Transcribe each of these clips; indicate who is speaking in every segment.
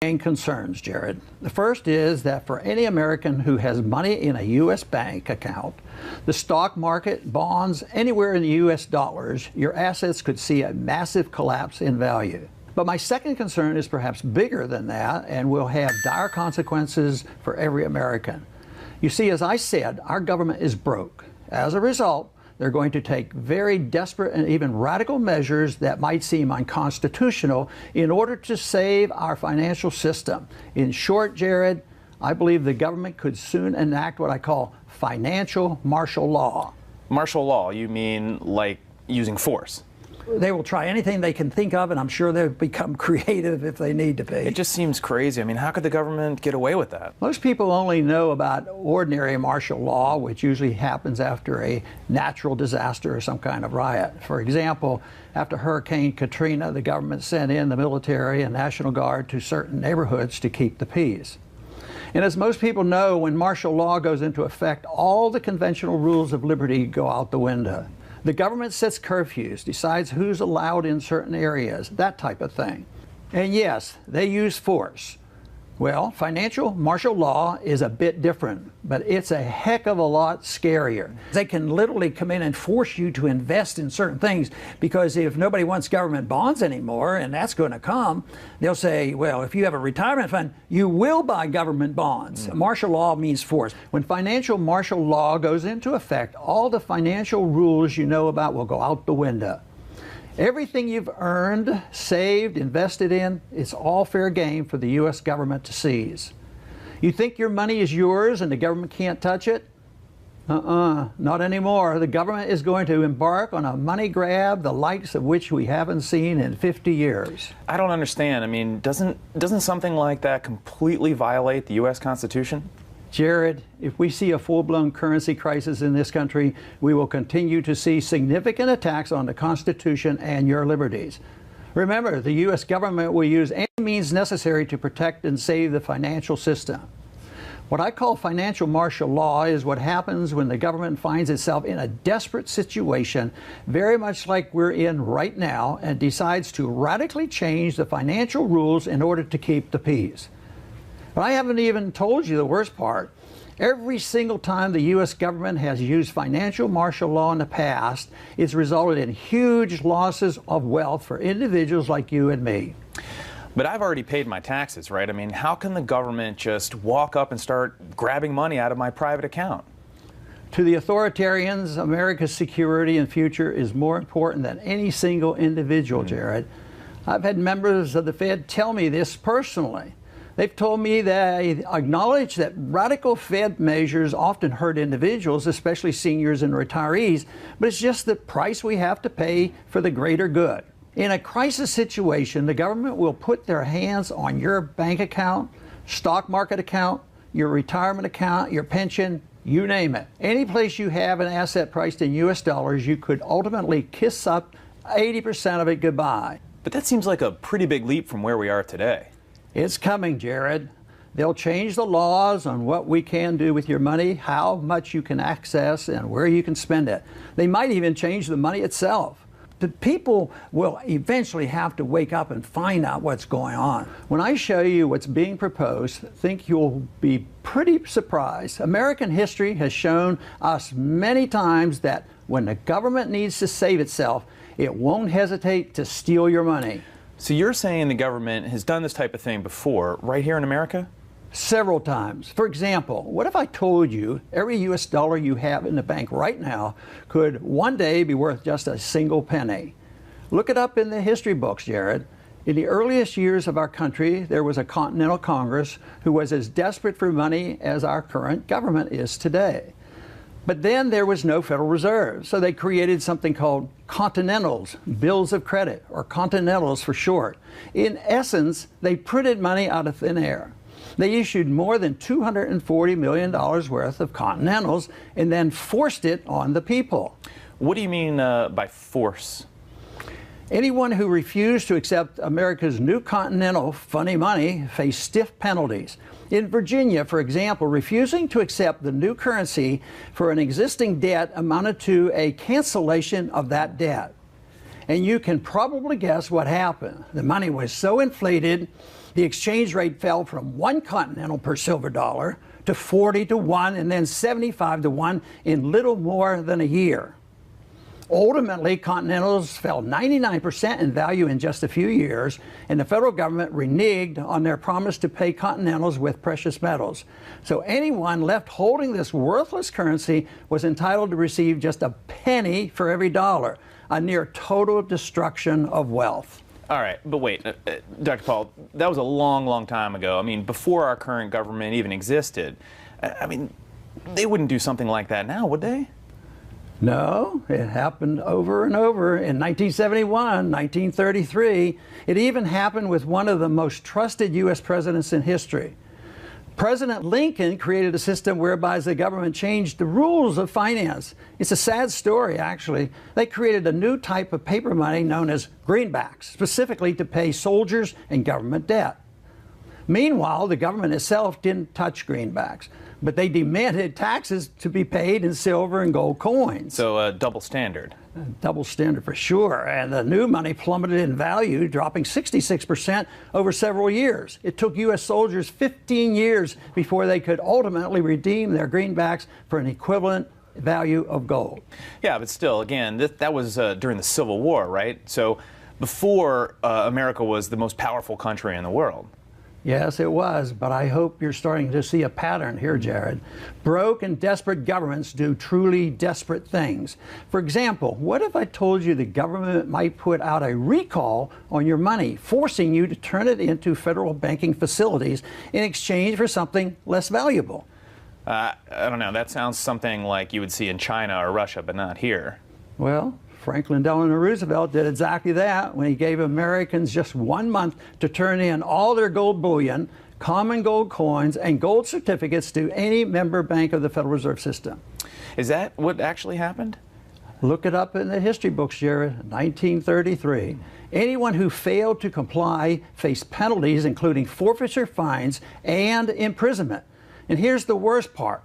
Speaker 1: main concerns, Jared. The first is that for any American who has money in a U.S. bank account, the stock market, bonds, anywhere in the U.S. dollars, your assets could see a massive collapse in value. But my second concern is perhaps bigger than that and will have dire consequences for every American. You see, as I said, our government is broke. As a result, they're going to take very desperate and even radical measures that might seem unconstitutional in order to save our financial system. In short, Jared, I believe the government could soon enact what I call financial martial law.
Speaker 2: Martial law, you mean like using force?
Speaker 1: They will try anything they can think of, and I'm sure they'll become creative if they need to be.
Speaker 2: It just seems crazy. I mean, how could the government get away with that?
Speaker 1: Most people only know about ordinary martial law, which usually happens after a natural disaster or some kind of riot. For example, after Hurricane Katrina, the government sent in the military and National Guard to certain neighborhoods to keep the peace. And as most people know, when martial law goes into effect, all the conventional rules of liberty go out the window. The government sets curfews, decides who's allowed in certain areas, that type of thing. And yes, they use force. Well, financial martial law is a bit different, but it's a heck of a lot scarier. They can literally come in and force you to invest in certain things, because if nobody wants government bonds anymore, and that's going to come, they'll say, well, if you have a retirement fund, you will buy government bonds. Martial law means force. When financial martial law goes into effect, all the financial rules you know about will go out the window. Everything you've earned, saved, invested in, it's all fair game for the U.S. government to seize. You think your money is yours and the government can't touch it? Not anymore. The government is going to embark on a money grab, the likes of which we haven't seen in 50 years.
Speaker 2: I don't understand. I mean, doesn't something like that completely violate the U.S. Constitution?
Speaker 1: Jared, if we see a full-blown currency crisis in this country, we will continue to see significant attacks on the Constitution and your liberties. Remember, the U.S. government will use any means necessary to protect and save the financial system. What I call financial martial law is what happens when the government finds itself in a desperate situation, very much like we're in right now, and decides to radically change the financial rules in order to keep the peace. But I haven't even told you the worst part. Every single time the U.S. government has used financial martial law in the past, it's resulted in huge losses of wealth for individuals like you and me.
Speaker 2: But I've already paid my taxes, right? I mean, how can the government just walk up and start grabbing money out of my private account?
Speaker 1: To the authoritarians, America's security and future is more important than any single individual, Jared. I've had members of the Fed tell me this personally. They've told me they acknowledge that radical Fed measures often hurt individuals, especially seniors and retirees, but it's just the price we have to pay for the greater good. In a crisis situation, the government will put their hands on your bank account, stock market account, your retirement account, your pension, you name it. Any place you have an asset priced in U.S. dollars, you could ultimately kiss up 80% of it goodbye.
Speaker 2: But that seems like a pretty big leap from where we are today.
Speaker 1: It's coming, Jared. They'll change the laws on what we can do with your money, how much you can access, and where you can spend it. They might even change the money itself. The people will eventually have to wake up and find out what's going on. When I show you what's being proposed, I think you'll be pretty surprised. American history has shown us many times that when the government needs to save itself, it won't hesitate to steal your money.
Speaker 2: So you're saying the government has done this type of thing before, right here in America?
Speaker 1: Several times. For example, what if I told you every U.S. dollar you have in the bank right now could one day be worth just a single penny? Look it up in the history books, Jared. In the earliest years of our country, there was a Continental Congress who was as desperate for money as our current government is today. But then there was no Federal Reserve, so they created something called Continentals, bills of credit, or Continentals for short. In essence, they printed money out of thin air. They issued more than $240 million worth of Continentals and then forced it on the people.
Speaker 2: What do you mean by force?
Speaker 1: Anyone who refused to accept America's new Continental funny money faced stiff penalties. In Virginia, for example, refusing to accept the new currency for an existing debt amounted to a cancellation of that debt. And you can probably guess what happened. The money was so inflated The exchange rate fell from 1 continental per silver dollar to 40 to 1 and then 75 to 1 in little more than a year. Ultimately, continentals fell 99% in value in just a few years, and the federal government reneged on their promise to pay continentals with precious metals. So anyone left holding this worthless currency was entitled to receive just a penny for every dollar, a near total destruction of wealth.
Speaker 2: All right, but wait, Dr. Paul, that was a long, long time ago. I mean, before our current government even existed. I mean, they wouldn't do something like that now, would they?
Speaker 1: No, it happened over and over in 1971, 1933. It even happened with one of the most trusted U.S. presidents in history. President Lincoln created a system whereby the government changed the rules of finance. It's a sad story, actually. They created a new type of paper money known as greenbacks, specifically to pay soldiers and government debt. Meanwhile, the government itself didn't touch greenbacks, but they demanded taxes to be paid in silver and gold coins.
Speaker 2: So a double standard.
Speaker 1: Double standard for sure. And the new money plummeted in value, dropping 66% over several years. It took U.S. soldiers 15 years before they could ultimately redeem their greenbacks for an equivalent value of gold.
Speaker 2: Yeah, but still, again, that was during the Civil War, right? So before America was the most powerful country in the world.
Speaker 1: Yes, it was, but I hope you're starting to see a pattern here, Jared. Broke and desperate governments do truly desperate things. For example, what if I told you the government might put out a recall on your money, forcing you to turn it into federal banking facilities in exchange for something less valuable?
Speaker 2: I don't know, that sounds something like you would see in China or Russia, but not here.
Speaker 1: Well, Franklin Delano Roosevelt did exactly that when he gave Americans just 1 month to turn in all their gold bullion, common gold coins, and gold certificates to any member bank of the Federal Reserve System.
Speaker 2: Is that what actually happened?
Speaker 1: Look it up in the history books, Jared. 1933. Anyone who failed to comply faced penalties, including forfeiture, fines, and imprisonment. And here's the worst part.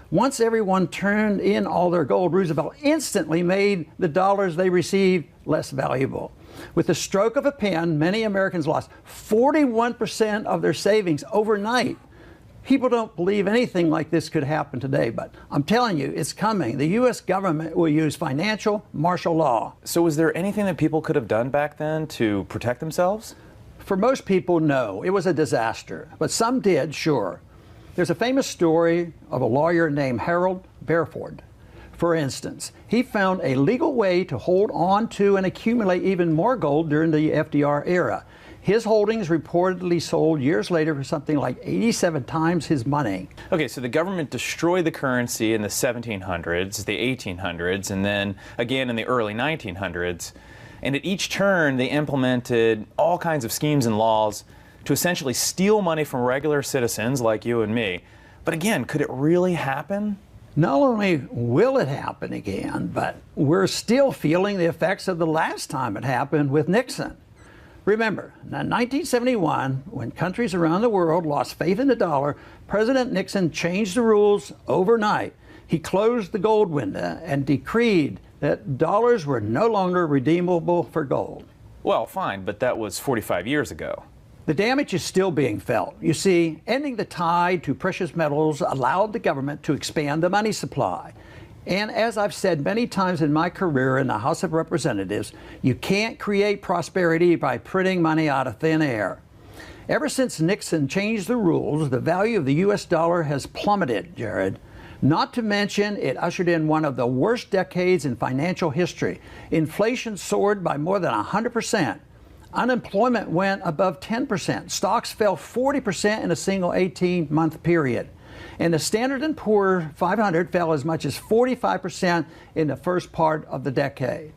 Speaker 1: Once everyone turned in all their gold, Roosevelt instantly made the dollars they received less valuable. With the stroke of a pen, many Americans lost 41% of their savings overnight. People don't believe anything like this could happen today, but I'm telling you, it's coming. The U.S. government will use financial martial law.
Speaker 2: So was there anything that people could have done back then to protect themselves?
Speaker 1: For most people, no. It was a disaster, but some did, sure. There's a famous story of a lawyer named Harold Bareford. For instance, he found a legal way to hold on to and accumulate even more gold during the FDR era. His holdings reportedly sold years later for something like 87 times his money.
Speaker 2: Okay, so the government destroyed the currency in the 1700s, the 1800s, and then again in the early 1900s. And at each turn, they implemented all kinds of schemes and laws to essentially steal money from regular citizens like you and me. But again, could it really happen?
Speaker 1: Not only will it happen again, but we're still feeling the effects of the last time it happened with Nixon. Remember, in 1971, when countries around the world lost faith in the dollar, President Nixon changed the rules overnight. He closed the gold window and decreed that dollars were no longer redeemable for gold.
Speaker 2: Well, fine, but that was 45 years ago.
Speaker 1: The damage is still being felt. You see, ending the tide to precious metals allowed the government to expand the money supply. And as I've said many times in my career in the House of Representatives, you can't create prosperity by printing money out of thin air. Ever since Nixon changed the rules, the value of the U.S. dollar has plummeted, Jared. Not to mention, it ushered in one of the worst decades in financial history. Inflation soared by more than 100%. Unemployment went above 10%. Stocks fell 40% in a single 18-month period. And the Standard & Poor's 500 fell as much as 45% in the first part of the decade.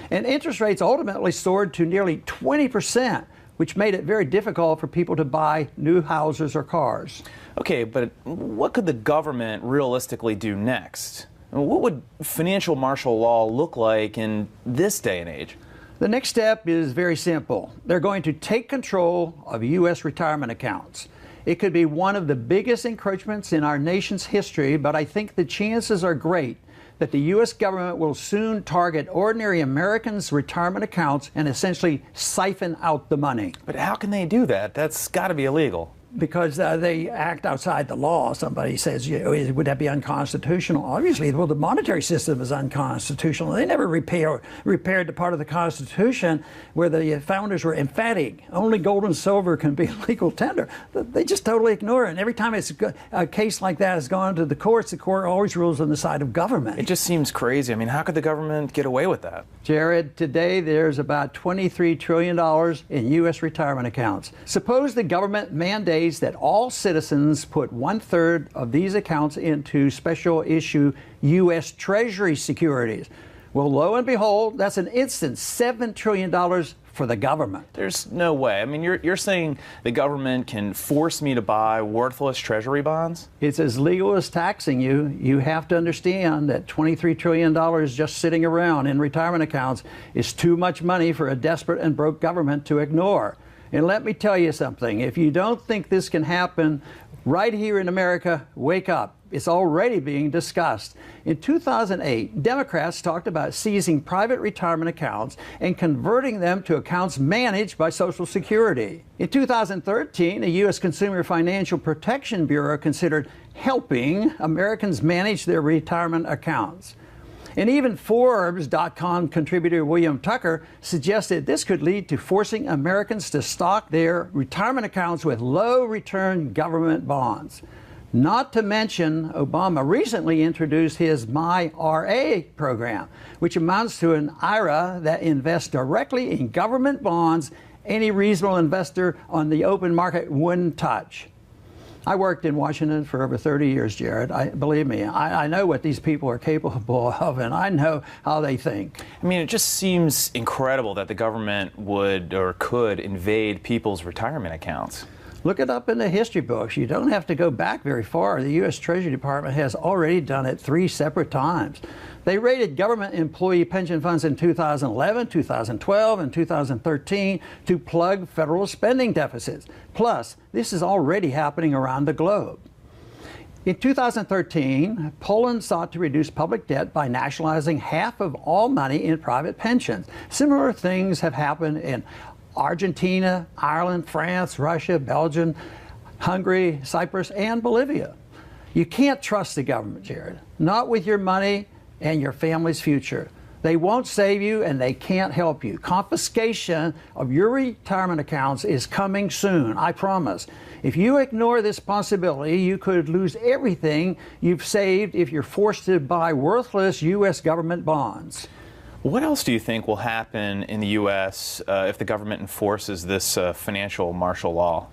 Speaker 1: And interest rates ultimately soared to nearly 20%, which made it very difficult for people to buy new houses or cars.
Speaker 2: Okay, but what could the government realistically do next? What would financial martial law look like in this day and age?
Speaker 1: The next step is very simple. They're going to take control of U.S. retirement accounts. It could be one of the biggest encroachments in our nation's history, but I think the chances are great. that the U.S. government will soon target ordinary Americans' retirement accounts and essentially siphon out the money.
Speaker 2: But how can they do that? That's got to be illegal.
Speaker 1: Because they act outside the law. Somebody says, would that be unconstitutional? Obviously, well, the monetary system is unconstitutional. They never repaired the part of the Constitution where the founders were emphatic. Only gold and silver can be legal tender. They just totally ignore it. And every time a case like that has gone to the courts, the court always rules on the side of government.
Speaker 2: It just seems crazy. I mean, how could the government get away with that?
Speaker 1: Jared, today there's about $23 trillion in U.S. retirement accounts. Suppose the government mandates that all citizens put 1/3 of these accounts into special issue U.S. Treasury securities. Well, lo and behold, that's an instant $7 trillion for the government.
Speaker 2: There's no way. I mean, you're saying the government can force me to buy worthless Treasury bonds?
Speaker 1: It's as legal as taxing you. You have to understand that $23 trillion just sitting around in retirement accounts is too much money for a desperate and broke government to ignore. And let me tell you something, if you don't think this can happen right here in America, wake up. It's already being discussed. In 2008, Democrats talked about seizing private retirement accounts and converting them to accounts managed by Social Security. In 2013, the U.S. Consumer Financial Protection Bureau considered helping Americans manage their retirement accounts. And even Forbes.com contributor William Tucker suggested this could lead to forcing Americans to stock their retirement accounts with low-return government bonds. Not to mention, Obama recently introduced his MyRA program, which amounts to an IRA that invests directly in government bonds any reasonable investor on the open market wouldn't touch. I worked in Washington for over 30 years, Jared. Believe me, I know what these people are capable of, and I know how they think.
Speaker 2: I mean, it just seems incredible that the government would or could invade people's retirement accounts.
Speaker 1: Look it up in the history books. You don't have to go back very far. The U.S. Treasury Department has already done it 3 separate times. They raided government employee pension funds in 2011, 2012, and 2013 to plug federal spending deficits. Plus, this is already happening around the globe. In 2013, Poland sought to reduce public debt by nationalizing half of all money in private pensions. Similar things have happened in Argentina, Ireland, France, Russia, Belgium, Hungary, Cyprus, and Bolivia. You can't trust the government, Jared. Not with your money and your family's future. They won't save you and they can't help you. Confiscation of your retirement accounts is coming soon, I promise. If you ignore this possibility, you could lose everything you've saved if you're forced to buy worthless U.S. government bonds.
Speaker 2: What else do you think will happen in the U.S. If the government enforces this financial martial law?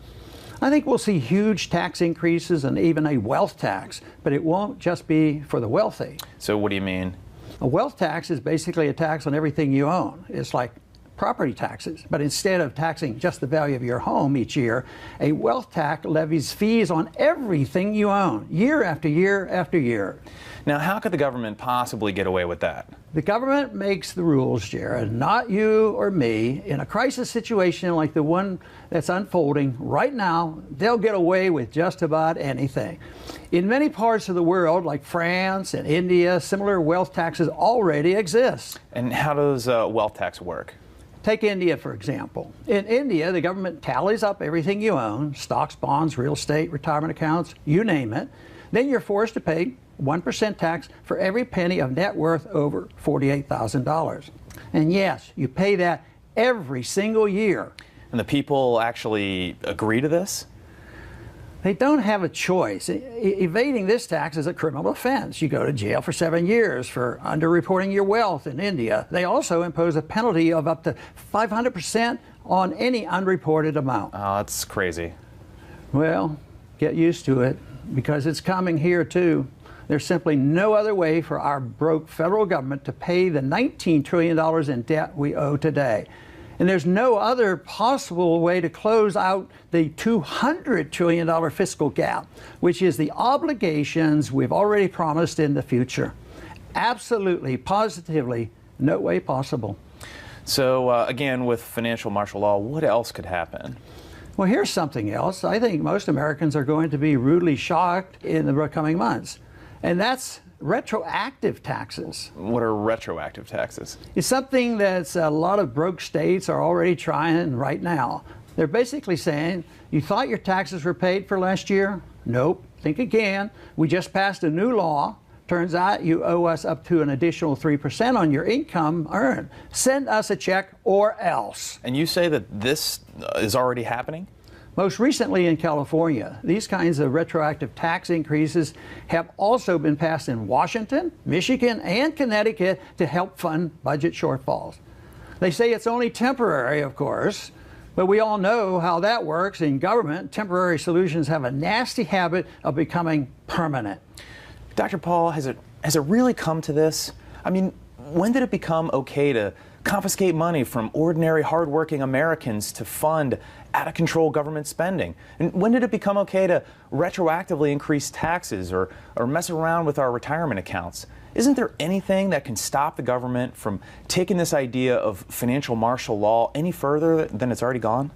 Speaker 1: I think we'll see huge tax increases and even a wealth tax, but it won't just be for the wealthy.
Speaker 2: So what do you mean?
Speaker 1: A wealth tax is basically a tax on everything you own. It's like property taxes, but instead of taxing just the value of your home each year, a wealth tax levies fees on everything you own, year after year after year.
Speaker 2: Now, how could the government possibly get away with that?
Speaker 1: The government makes the rules, Jared, not you or me. In a crisis situation like the one that's unfolding right now, they'll get away with just about anything. In many parts of the world, like France and India, similar wealth taxes already exist.
Speaker 2: And how does wealth tax work?
Speaker 1: Take India, for example. In India, the government tallies up everything you own, stocks, bonds, real estate, retirement accounts, you name it. Then you're forced to pay 1% tax for every penny of net worth over $48,000. And yes, you pay that every single year.
Speaker 2: And the people actually agree to this?
Speaker 1: They don't have a choice. Evading this tax is a criminal offense. You go to jail for 7 years for underreporting your wealth in India. They also impose a penalty of up to 500% on any unreported amount.
Speaker 2: Oh, that's crazy.
Speaker 1: Well, get used to it because it's coming here too. There's simply no other way for our broke federal government to pay the $19 trillion in debt we owe today. And there's no other possible way to close out the $200 trillion fiscal gap, which is the obligations we've already promised in the future. Absolutely, positively, no way possible.
Speaker 2: So again, with financial martial law, what else could happen?
Speaker 1: Well, here's something else. I think most Americans are going to be rudely shocked in the coming months. And that's retroactive taxes.
Speaker 2: What are retroactive taxes?
Speaker 1: It's something that a lot of broke states are already trying right now. They're basically saying, you thought your taxes were paid for last year? Nope. Think again. We just passed a new law. Turns out you owe us up to an additional 3% on your income earned. Send us a check or else.
Speaker 2: And you say that this is already happening?
Speaker 1: Most recently in California, these kinds of retroactive tax increases have also been passed in Washington, Michigan, and Connecticut to help fund budget shortfalls. They say it's only temporary, of course, but we all know how that works. In government, temporary solutions have a nasty habit of becoming permanent.
Speaker 2: Dr. Paul, has it really come to this? I mean, when did it become okay to confiscate money from ordinary, hardworking Americans to fund out-of-control government spending? And when did it become okay to retroactively increase taxes or mess around with our retirement accounts? Isn't there anything that can stop the government from taking this idea of financial martial law any further than it's already gone?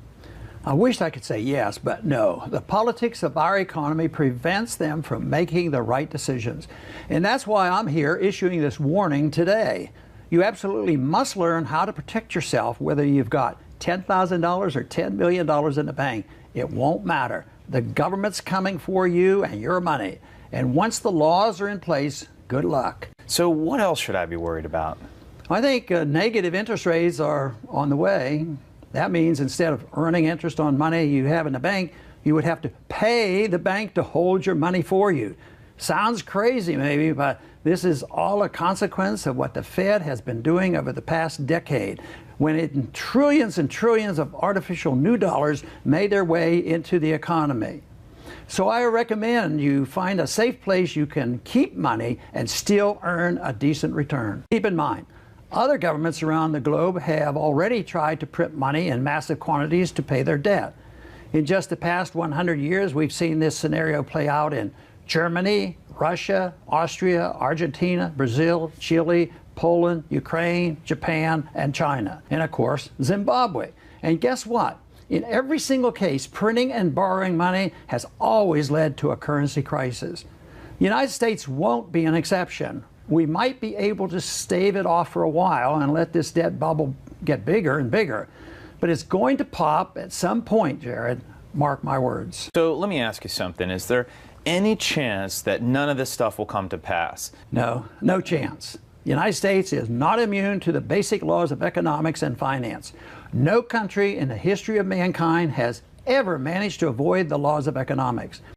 Speaker 1: I wish I could say yes, but no. The politics of our economy prevents them from making the right decisions. And that's why I'm here issuing this warning today. You absolutely must learn how to protect yourself, whether you've got $10,000 or $10 million in the bank. It won't matter. The government's coming for you and your money. And once the laws are in place, good luck.
Speaker 2: So what else should I be worried about?
Speaker 1: I think negative interest rates are on the way. That means instead of earning interest on money you have in the bank, you would have to pay the bank to hold your money for you. Sounds crazy maybe, but this is all a consequence of what the Fed has been doing over the past decade, when trillions and trillions of artificial new dollars made their way into the economy. So I recommend you find a safe place you can keep money and still earn a decent return. Keep in mind, other governments around the globe have already tried to print money in massive quantities to pay their debt. In just the past 100 years, we've seen this scenario play out in Germany, Russia, Austria, Argentina, Brazil, Chile, Poland, Ukraine, Japan, and China, and of course, Zimbabwe. And guess what? In every single case, printing and borrowing money has always led to a currency crisis. The United States won't be an exception. We might be able to stave it off for a while and let this debt bubble get bigger and bigger. But it's going to pop at some point, Jared. Mark my words.
Speaker 2: So let me ask you something. Is there any chance that none of this stuff will come to pass?
Speaker 1: No, no chance. The United States is not immune to the basic laws of economics and finance. No country in the history of mankind has ever managed to avoid the laws of economics.